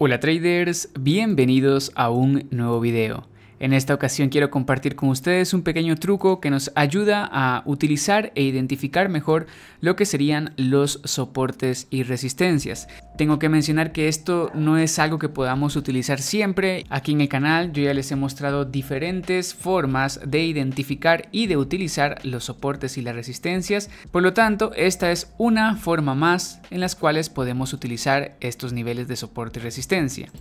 Hola traders, bienvenidos a un nuevo video. En esta ocasión quiero compartir con ustedes un pequeño truco que nos ayuda a utilizar e identificar mejor lo que serían los soportes y resistencias. Tengo que mencionar que esto no es algo que podamos utilizar siempre. Aquí en el canal yo ya les he mostrado diferentes formas de identificar y de utilizar los soportes y las resistencias. Por lo tanto, esta es una forma más en las cuales podemos utilizar estos niveles de soporte y resistencia.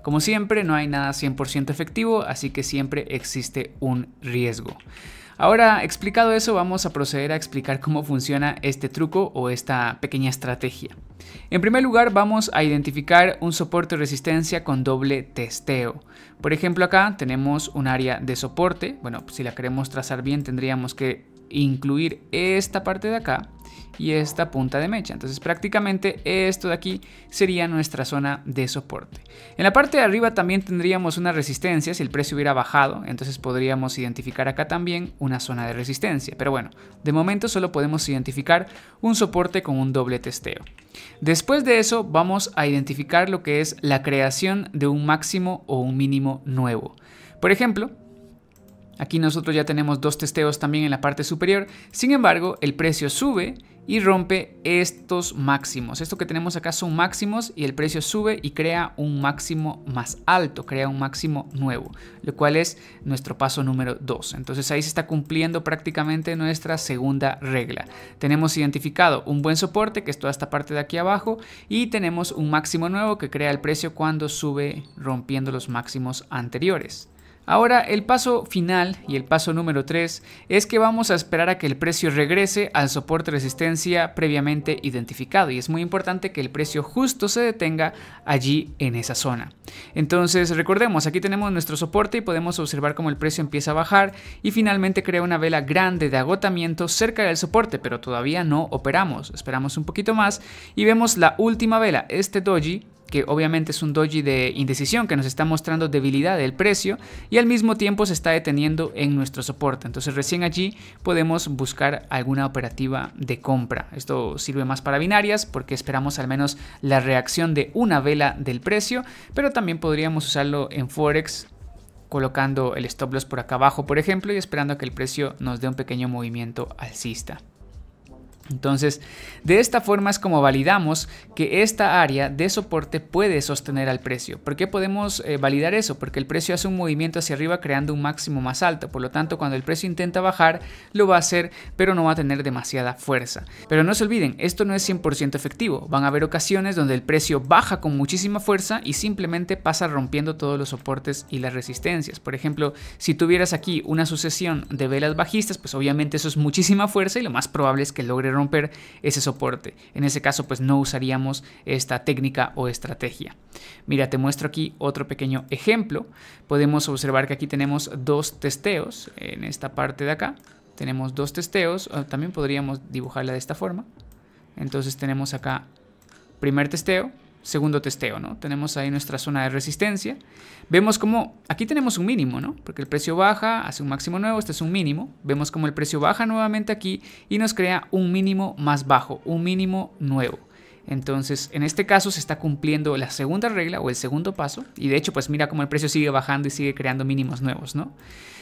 Como siempre, no hay nada 100% efectivo, así que siempre existe un riesgo. Ahora, explicado eso, vamos a proceder a explicar cómo funciona este truco o esta pequeña estrategia. En primer lugar, vamos a identificar un soporte o resistencia con doble testeo. Por ejemplo, acá tenemos un área de soporte. Bueno, si la queremos trazar bien, tendríamos que incluir esta parte de acá y esta punta de mecha. Entonces prácticamente esto de aquí sería nuestra zona de soporte. En la parte de arriba también tendríamos una resistencia si el precio hubiera bajado, entonces podríamos identificar acá también una zona de resistencia. Pero bueno, de momento solo podemos identificar un soporte con un doble testeo. Después de eso vamos a identificar lo que es la creación de un máximo o un mínimo nuevo. Por ejemplo, aquí nosotros ya tenemos dos testeos también en la parte superior. Sin embargo, el precio sube y rompe estos máximos. Esto que tenemos acá son máximos y el precio sube y crea un máximo más alto, crea un máximo nuevo, lo cual es nuestro paso número 2. Entonces ahí se está cumpliendo prácticamente nuestra segunda regla. Tenemos identificado un buen soporte, que es toda esta parte de aquí abajo, y tenemos un máximo nuevo que crea el precio cuando sube rompiendo los máximos anteriores. Ahora el paso final y el paso número 3 es que vamos a esperar a que el precio regrese al soporte resistencia previamente identificado, y es muy importante que el precio justo se detenga allí en esa zona. Entonces recordemos, aquí tenemos nuestro soporte y podemos observar cómo el precio empieza a bajar y finalmente crea una vela grande de agotamiento cerca del soporte, pero todavía no operamos. Esperamos un poquito más y vemos la última vela, este doji, que obviamente es un doji de indecisión que nos está mostrando debilidad del precio y al mismo tiempo se está deteniendo en nuestro soporte. Entonces recién allí podemos buscar alguna operativa de compra. Esto sirve más para binarias porque esperamos al menos la reacción de una vela del precio, pero también podríamos usarlo en Forex colocando el stop loss por acá abajo, por ejemplo, y esperando a que el precio nos dé un pequeño movimiento alcista. Entonces, de esta forma es como validamos que esta área de soporte puede sostener al precio. ¿Por qué podemos validar eso? Porque el precio hace un movimiento hacia arriba creando un máximo más alto. Por lo tanto, cuando el precio intenta bajar, lo va a hacer, pero no va a tener demasiada fuerza. Pero no se olviden, esto no es 100% efectivo. Van a haber ocasiones donde el precio baja con muchísima fuerza y simplemente pasa rompiendo todos los soportes y las resistencias. Por ejemplo, si tuvieras aquí una sucesión de velas bajistas, pues obviamente eso es muchísima fuerza y lo más probable es que logre romper ese soporte. En ese caso pues no usaríamos esta técnica o estrategia. Mira, te muestro aquí otro pequeño ejemplo. Podemos observar que aquí tenemos dos testeos en esta parte de acá. Tenemos dos testeos, también podríamos dibujarla de esta forma. Entonces tenemos acá primer testeo, segundo testeo, ¿no? Tenemos ahí nuestra zona de resistencia. Vemos como aquí tenemos un mínimo, ¿no? Porque el precio baja, hace un máximo nuevo, este es un mínimo. Vemos como el precio baja nuevamente aquí y nos crea un mínimo más bajo, un mínimo nuevo. Entonces, en este caso se está cumpliendo la segunda regla o el segundo paso. Y de hecho, pues mira cómo el precio sigue bajando y sigue creando mínimos nuevos, ¿no?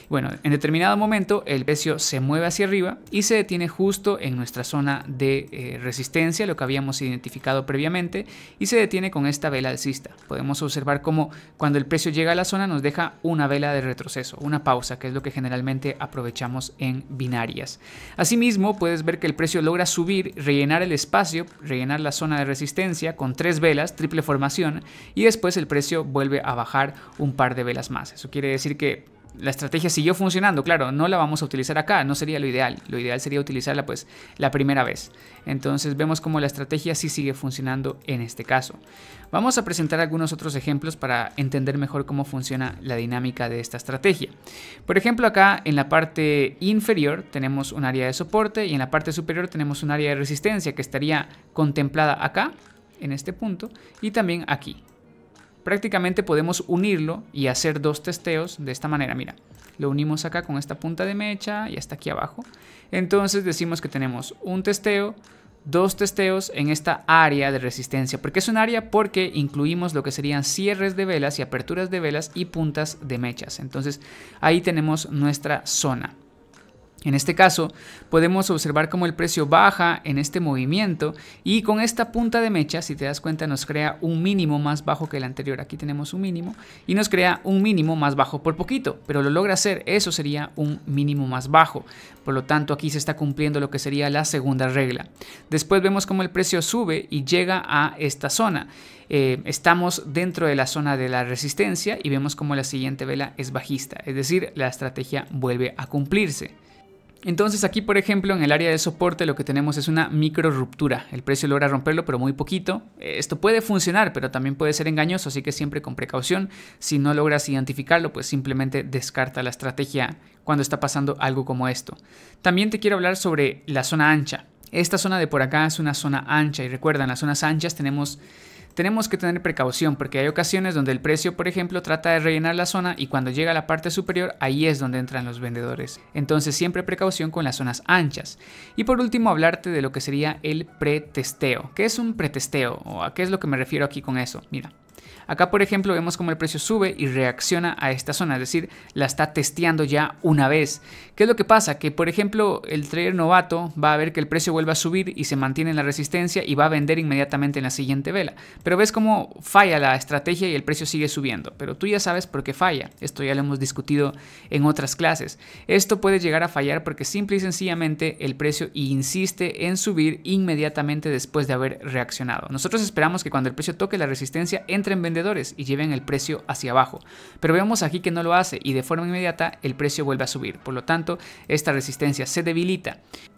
Bueno, en determinado momento el precio se mueve hacia arriba y se detiene justo en nuestra zona de resistencia, lo que habíamos identificado previamente, y se detiene con esta vela alcista. Podemos observar cómo cuando el precio llega a la zona nos deja una vela de retroceso, una pausa, que es lo que generalmente aprovechamos en binarias. Asimismo, puedes ver que el precio logra subir, rellenar el espacio, rellenar la zona de resistencia con 3 velas, triple formación, y después el precio vuelve a bajar un par de velas más. Eso quiere decir que la estrategia siguió funcionando. Claro, no la vamos a utilizar acá, no sería lo ideal. Lo ideal sería utilizarla pues la primera vez. Entonces vemos cómo la estrategia sí sigue funcionando en este caso. Vamos a presentar algunos otros ejemplos para entender mejor cómo funciona la dinámica de esta estrategia. Por ejemplo, acá en la parte inferior tenemos un área de soporte y en la parte superior tenemos un área de resistencia que estaría contemplada acá, en este punto, y también aquí. Prácticamente podemos unirlo y hacer dos testeos de esta manera. Mira, lo unimos acá con esta punta de mecha y hasta aquí abajo. Entonces decimos que tenemos un testeo, 2 testeos en esta área de resistencia. ¿Por qué es un área? Porque incluimos lo que serían cierres de velas y aperturas de velas y puntas de mechas. Entonces ahí tenemos nuestra zona. En este caso podemos observar cómo el precio baja en este movimiento y con esta punta de mecha, si te das cuenta, nos crea un mínimo más bajo que el anterior. Aquí tenemos un mínimo y nos crea un mínimo más bajo por poquito, pero lo logra hacer. Eso sería un mínimo más bajo. Por lo tanto, aquí se está cumpliendo lo que sería la segunda regla. Después vemos cómo el precio sube y llega a esta zona. Estamos dentro de la zona de la resistencia y vemos cómo la siguiente vela es bajista, es decir, la estrategia vuelve a cumplirse. Entonces aquí, por ejemplo, en el área de soporte lo que tenemos es una micro ruptura. El precio logra romperlo, pero muy poquito. Esto puede funcionar, pero también puede ser engañoso, así que siempre con precaución. Si no logras identificarlo, pues simplemente descarta la estrategia cuando está pasando algo como esto. También te quiero hablar sobre la zona ancha. Esta zona de por acá es una zona ancha y recuerda, en las zonas anchas tenemos que tener precaución porque hay ocasiones donde el precio, por ejemplo, trata de rellenar la zona y cuando llega a la parte superior, ahí es donde entran los vendedores. Entonces siempre precaución con las zonas anchas. Y por último, hablarte de lo que sería el pretesteo. ¿Qué es un pretesteo? ¿O a qué es lo que me refiero aquí con eso? Mira. Acá, por ejemplo, vemos cómo el precio sube y reacciona a esta zona, es decir, la está testeando ya una vez. ¿Qué es lo que pasa? Que, por ejemplo, el trader novato va a ver que el precio vuelve a subir y se mantiene en la resistencia y va a vender inmediatamente en la siguiente vela. Pero ves cómo falla la estrategia y el precio sigue subiendo. Pero tú ya sabes por qué falla. Esto ya lo hemos discutido en otras clases. Esto puede llegar a fallar porque simple y sencillamente el precio insiste en subir inmediatamente después de haber reaccionado. Nosotros esperamos que cuando el precio toque la resistencia entren vendedores y lleven el precio hacia abajo, pero vemos aquí que no lo hace y de forma inmediata el precio vuelve a subir. Por lo tanto, esta resistencia se debilita.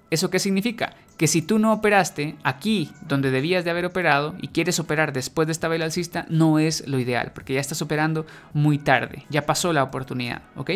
¿Eso qué significa? Que si tú no operaste aquí donde debías de haber operado y quieres operar después de esta vela alcista, no es lo ideal porque ya estás operando muy tarde, ya pasó la oportunidad, ¿ok?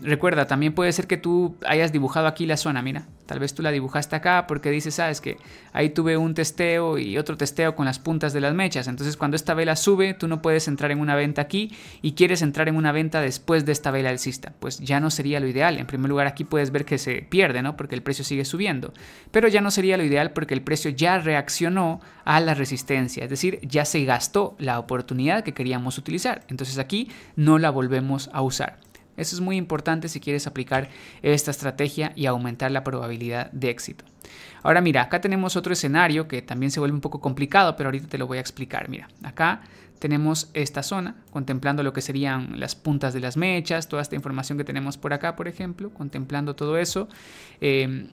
Recuerda, también puede ser que tú hayas dibujado aquí la zona, mira, tal vez tú la dibujaste acá porque dices, sabes que ahí tuve un testeo y otro testeo con las puntas de las mechas, entonces cuando esta vela sube tú no puedes entrar en una venta aquí y quieres entrar en una venta después de esta vela alcista, pues ya no sería lo ideal. En primer lugar, aquí puedes ver que se pierde, ¿no? Porque el precio sigue subiendo, pero ya no sería lo ideal porque el precio ya reaccionó a la resistencia, es decir, ya se gastó la oportunidad que queríamos utilizar, entonces aquí no la volvemos a usar. Eso es muy importante si quieres aplicar esta estrategia y aumentar la probabilidad de éxito. Ahora mira, acá tenemos otro escenario que también se vuelve un poco complicado, pero ahorita te lo voy a explicar. Mira, acá tenemos esta zona, contemplando lo que serían las puntas de las mechas, toda esta información que tenemos por acá, por ejemplo, contemplando todo eso.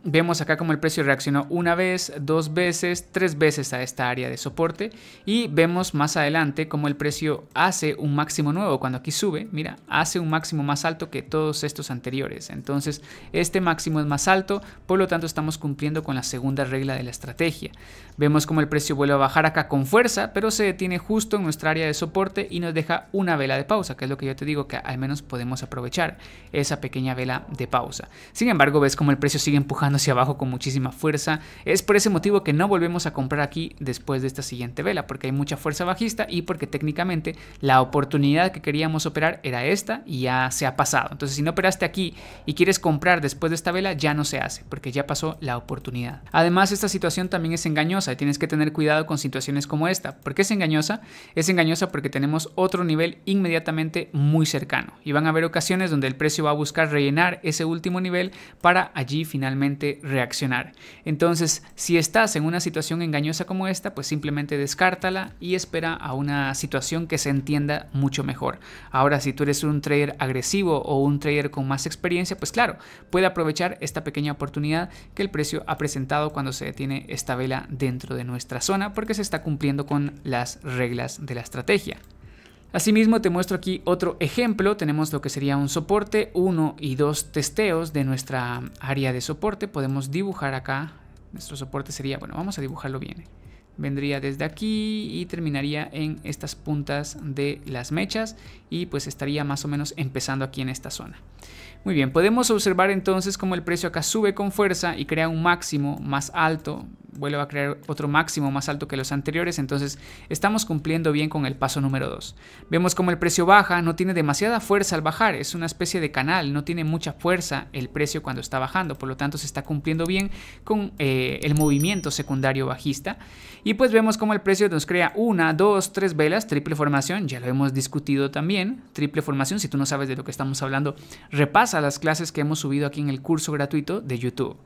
Vemos acá como el precio reaccionó una vez, 2 veces, 3 veces a esta área de soporte y vemos más adelante como el precio hace un máximo nuevo. Cuando aquí sube, mira, hace un máximo más alto que todos estos anteriores. Entonces, este máximo es más alto, por lo tanto estamos cumpliendo con la segunda regla de la estrategia. Vemos como el precio vuelve a bajar acá con fuerza, pero se detiene justo en nuestra área de soporte y nos deja una vela de pausa, que es lo que yo te digo que al menos podemos aprovechar esa pequeña vela de pausa. Sin embargo, ves como el precio sigue empujando hacia abajo con muchísima fuerza. Es por ese motivo que no volvemos a comprar aquí después de esta siguiente vela, porque hay mucha fuerza bajista y porque técnicamente la oportunidad que queríamos operar era esta y ya se ha pasado. Entonces, si no operaste aquí y quieres comprar después de esta vela, ya no se hace, porque ya pasó la oportunidad. Además, esta situación también es engañosa y tienes que tener cuidado con situaciones como esta. ¿Por qué es engañosa? Es engañosa porque tenemos otro nivel inmediatamente muy cercano y van a haber ocasiones donde el precio va a buscar rellenar ese último nivel para allí finalmente reaccionar. Entonces, si estás en una situación engañosa como esta, pues simplemente descártala y espera a una situación que se entienda mucho mejor. Ahora, si tú eres un trader agresivo o un trader con más experiencia, pues claro, puede aprovechar esta pequeña oportunidad que el precio ha presentado cuando se detiene esta vela dentro de nuestra zona porque se está cumpliendo con las reglas de la estrategia. Asimismo, te muestro aquí otro ejemplo. Tenemos lo que sería un soporte, 1 y 2 testeos de nuestra área de soporte. Podemos dibujar acá. Nuestro soporte sería, bueno, vamos a dibujarlo bien. vendría desde aquí y terminaría en estas puntas de las mechas y pues estaría más o menos empezando aquí en esta zona. Muy bien, podemos observar entonces cómo el precio acá sube con fuerza y crea un máximo más alto, vuelve a crear otro máximo más alto que los anteriores, entonces estamos cumpliendo bien con el paso número 2. Vemos cómo el precio baja, no tiene demasiada fuerza al bajar, es una especie de canal, no tiene mucha fuerza el precio cuando está bajando, por lo tanto se está cumpliendo bien con el movimiento secundario bajista. Y pues vemos cómo el precio nos crea 1, 2, 3 velas, triple formación, ya lo hemos discutido también, triple formación. Si tú no sabes de lo que estamos hablando, repasa las clases que hemos subido aquí en el curso gratuito de YouTube.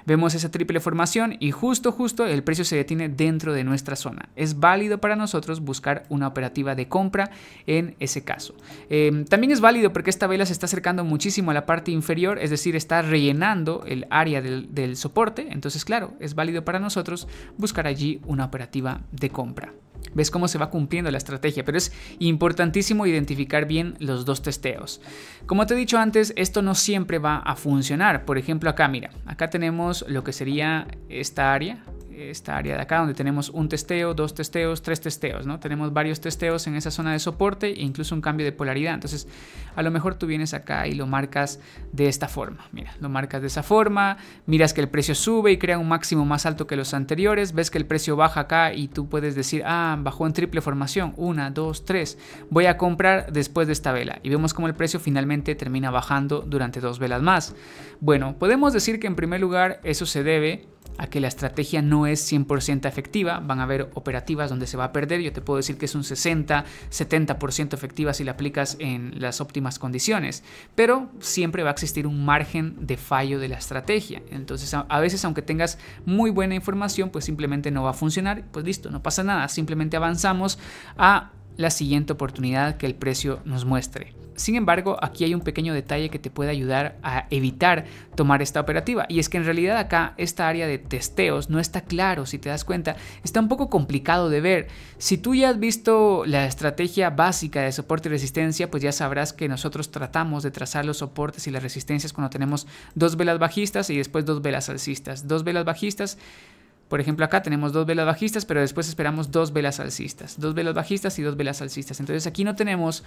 Vemos esa triple formación y justo el precio se detiene dentro de nuestra zona. Es válido para nosotros buscar una operativa de compra en ese caso. También es válido porque esta vela se está acercando muchísimo a la parte inferior, es decir, está rellenando el área del soporte, entonces claro, es válido para nosotros buscar allí una operativa de compra. Ves cómo se va cumpliendo la estrategia, pero es importantísimo identificar bien los dos testeos. Como te he dicho antes, esto no siempre va a funcionar. Por ejemplo, acá mira, acá tenemos lo que sería esta área de acá donde tenemos un testeo, 2 testeos, 3 testeos, ¿no? Tenemos varios testeos en esa zona de soporte e incluso un cambio de polaridad. Entonces, a lo mejor tú vienes acá y lo marcas de esta forma. Mira, lo marcas de esa forma, miras que el precio sube y crea un máximo más alto que los anteriores, ves que el precio baja acá y tú puedes decir, bajó en triple formación, 1, 2, 3, voy a comprar después de esta vela. Y vemos cómo el precio finalmente termina bajando durante 2 velas más. Bueno, podemos decir que en primer lugar eso se debe a que la estrategia no es 100% efectiva, van a haber operativas donde se va a perder, yo te puedo decir que es un 60-70% efectiva si la aplicas en las óptimas condiciones, pero siempre va a existir un margen de fallo de la estrategia, entonces a veces aunque tengas muy buena información, pues simplemente no va a funcionar, pues listo, no pasa nada, simplemente avanzamos a la siguiente oportunidad que el precio nos muestre. Sin embargo, aquí hay un pequeño detalle que te puede ayudar a evitar tomar esta operativa, y es que en realidad acá esta área de testeos no está claro. Si te das cuenta, está un poco complicado de ver. Si tú ya has visto la estrategia básica de soporte y resistencia, pues ya sabrás que nosotros tratamos de trazar los soportes y las resistencias cuando tenemos 2 velas bajistas y después 2 velas alcistas. 2 velas bajistas. Por ejemplo, acá tenemos 2 velas bajistas, pero después esperamos 2 velas alcistas. 2 velas bajistas y 2 velas alcistas. Entonces aquí no tenemos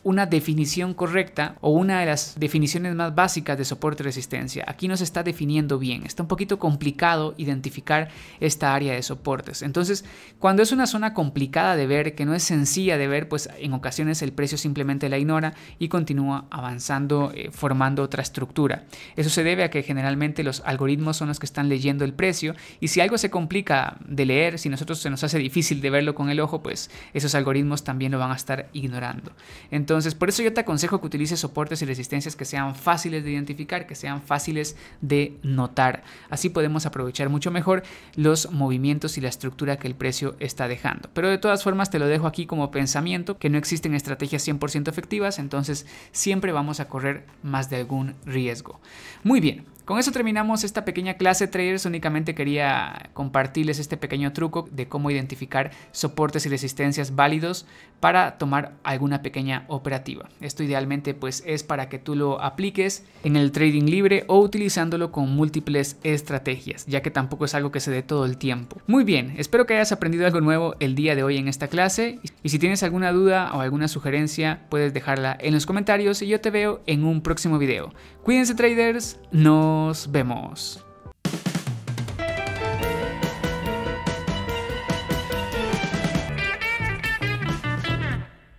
una definición correcta o una de las definiciones más básicas de soporte y resistencia. Aquí no se está definiendo bien. Está un poquito complicado identificar esta área de soportes. Entonces, cuando es una zona complicada de ver, que no es sencilla de ver, pues en ocasiones el precio simplemente la ignora y continúa avanzando, formando otra estructura. Eso se debe a que generalmente los algoritmos son los que están leyendo el precio, y si algo se complica de leer, si nosotros se nos hace difícil de verlo con el ojo, pues esos algoritmos también lo van a estar ignorando. Entonces, por eso yo te aconsejo que utilices soportes y resistencias que sean fáciles de identificar, que sean fáciles de notar. Así podemos aprovechar mucho mejor los movimientos y la estructura que el precio está dejando. Pero de todas formas te lo dejo aquí como pensamiento, que no existen estrategias 100% efectivas, entonces siempre vamos a correr más de algún riesgo. Muy bien. Con eso terminamos esta pequeña clase, traders. Únicamente quería compartirles este pequeño truco de cómo identificar soportes y resistencias válidos para tomar alguna pequeña operativa. Esto idealmente pues es para que tú lo apliques en el trading libre o utilizándolo con múltiples estrategias, ya que tampoco es algo que se dé todo el tiempo. Muy bien, espero que hayas aprendido algo nuevo el día de hoy en esta clase, y si tienes alguna duda o alguna sugerencia puedes dejarla en los comentarios y yo te veo en un próximo video. Cuídense, traders, nos vemos.